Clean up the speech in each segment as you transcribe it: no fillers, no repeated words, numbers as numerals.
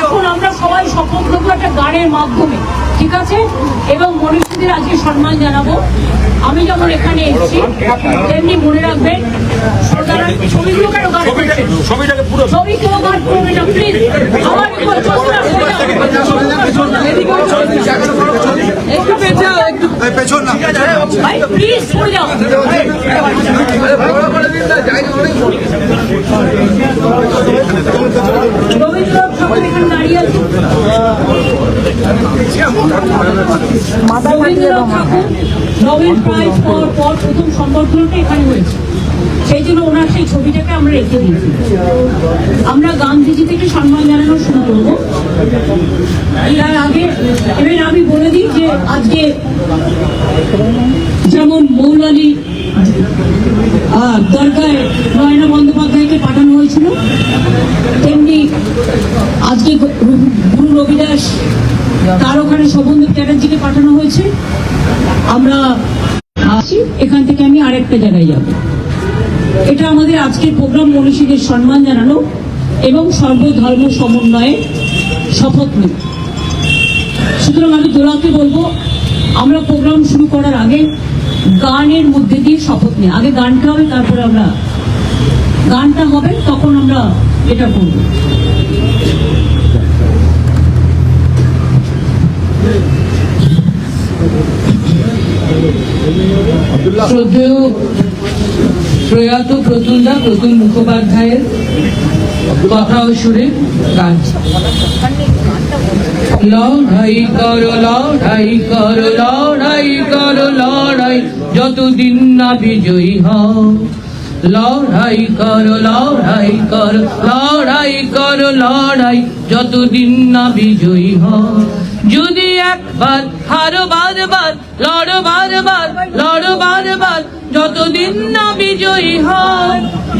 এখন আমরা সবাই শপথ নেবো একটা গানের মাধ্যমে, ঠিক আছে? এবং মনীষীদের আজকে সম্মান জানাবো। আমি যখন এখানে এসেছি তেমনি মনে রাখবেন, ছবিগুলো কেন গান করছেন? ছবি কেউ গান করবে না প্লিজ। আমার একটু পেছন না ভাই, প্লিজ সরে যাও। রবীন্দ্রনাথ ঠাকুর এখানে দাঁড়িয়ে আছে। রবীন্দ্রনাথ ঠাকুর নোবেল প্রাইজ পাওয়ার পর প্রথম সংবর্ধনাটা এখানে হয়েছে, সেই জন্য ওনার সেই ছবিটাকে আমরা রেখে দিয়েছি। আমরা গান্ধীজি থেকে সম্মান জানানো শুরু করবো। তার আগে এবার আমি বলে দিই যে আজকে যেমন মৌলালী দরগায় নয়না বন্দ্যোপাধ্যায়কে পাঠানো হয়েছিল, তেমনি আজকে গুরু রবিদাস তার ওখানে শোভনদেব চ্যাটার্জিকে পাঠানো হয়েছে। আমরা আসি, এখান থেকে আমি আরেকটা জায়গায় যাব। এটা আমাদের আজকের প্রোগ্রাম মনীষীদের সম্মান জানানো এবং সর্বধর্ম সমন্বয়ে শপথ নেব। সুতরাং আমি দোলাকে বলবো, আমরা প্রোগ্রাম শুরু করার আগে গানের মধ্যে দিয়ে শপথ নিই। আগে গানটা হবে, তারপরে আমরা গানটা হবে, তখন আমরা এটা করব। শ্রদ্ধেয় প্রয়াত প্রতুল মুখোপাধ্যায়ের কথা ও সুরে গান। লড়াই করো লড়াই করো লড়াই করো লড়াই, যতদিন না বিজয়ী হও। লড়াই করো লড়াই করো লড়াই করো লড়াই, যতদিন না বিজয়ী হও। যদি একবার হারো বারবার, লড়ো বারবার লড়ো বারবার, যতদিন না বিজয়ী হও।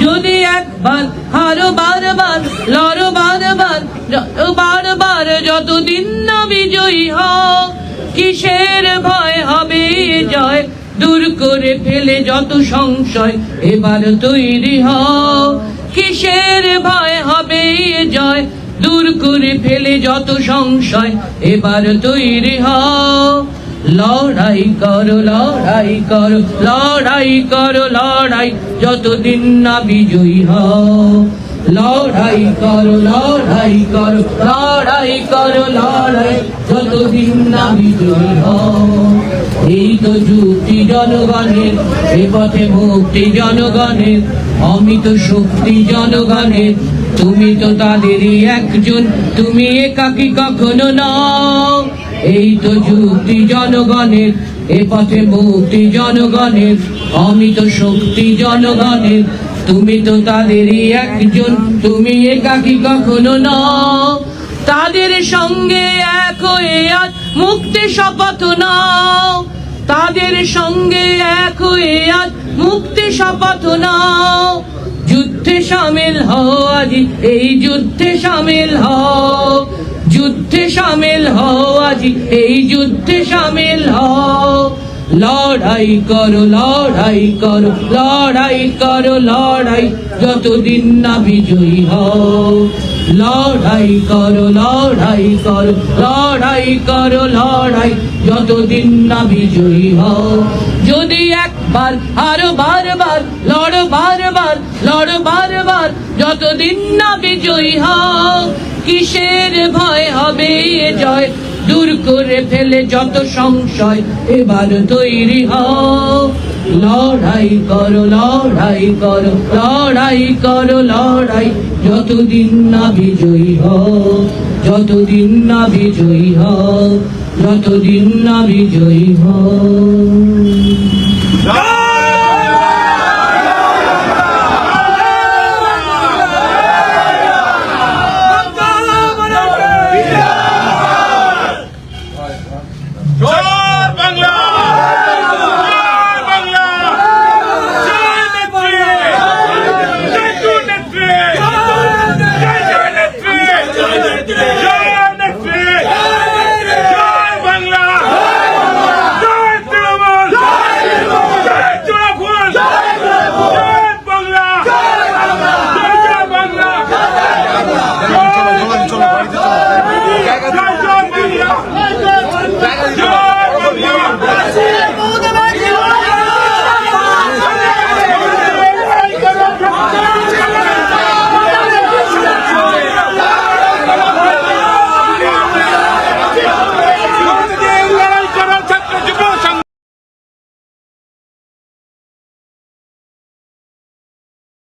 যদি একবার হারো বারবার, লড়ো বারবার লড়ো বারবার, যতদিন না বিজয়ী হও। কিসের ভয় হবে জয়, দূর করে ফেলে যত সংশয়, এবার তৈরি হও। কিসের ভয় হবে জয়, দূর করে ফেলে যত সংশয়, এবার তৈরি হও। লড়াই করো লড়াই করো লড়াই করো লড়াই, যতদিন না বিজয়ী হও। লড়াই করো লড়াই করো লড়াই করো লড়াই, যতদিন না বিজয়ী হও। এই তো যুক্তি জনগণের, এ পথে মুক্তি জনগণের, অমিত শক্তি জনগণের। তুমি তো তাদেরই একজন, তুমি একাকী কখনো নও। এই তো যুক্তি জনগণের, এ পথে মুক্তি জনগণের, অমিত শক্তি জনগণের। তুমি তো তাদেরই একজন, তুমি একাকী কখনো নও। তাদের সঙ্গে এক হয়ে আজ মুক্তি শপথ নাও। তাদের সঙ্গে এক হয়ে আজ মুক্তি শপথ নাও। যুদ্ধে সামিল হও আজ, এই যুদ্ধে সামিল হও। যুদ্ধে সামিল হও আজ, এই যুদ্ধে সামিল হও। লড়াই করো লড়াই করো লড়াই করো লড়াই, যতদিন না বিজয়ী হও। লড়াই করো লড়াই করো লড়াই করো লড়াই, যতদিন না বিজয়ী হও। যদি একবার আরো বারবার, লড়ো বারবার লড়ো বারবার, যতদিন না বিজয়ী হও। কিসের ভয় হবে জয়, দূর করে ফেলে যত সংশয়, এবার তৈরি হও। লড়াই করো লড়াই করো লড়াই করো লড়াই, যতদিন না বিজয়ী হও। যতদিন না বিজয়ী হও, যতদিন না বিজয়ী হও। লড়াই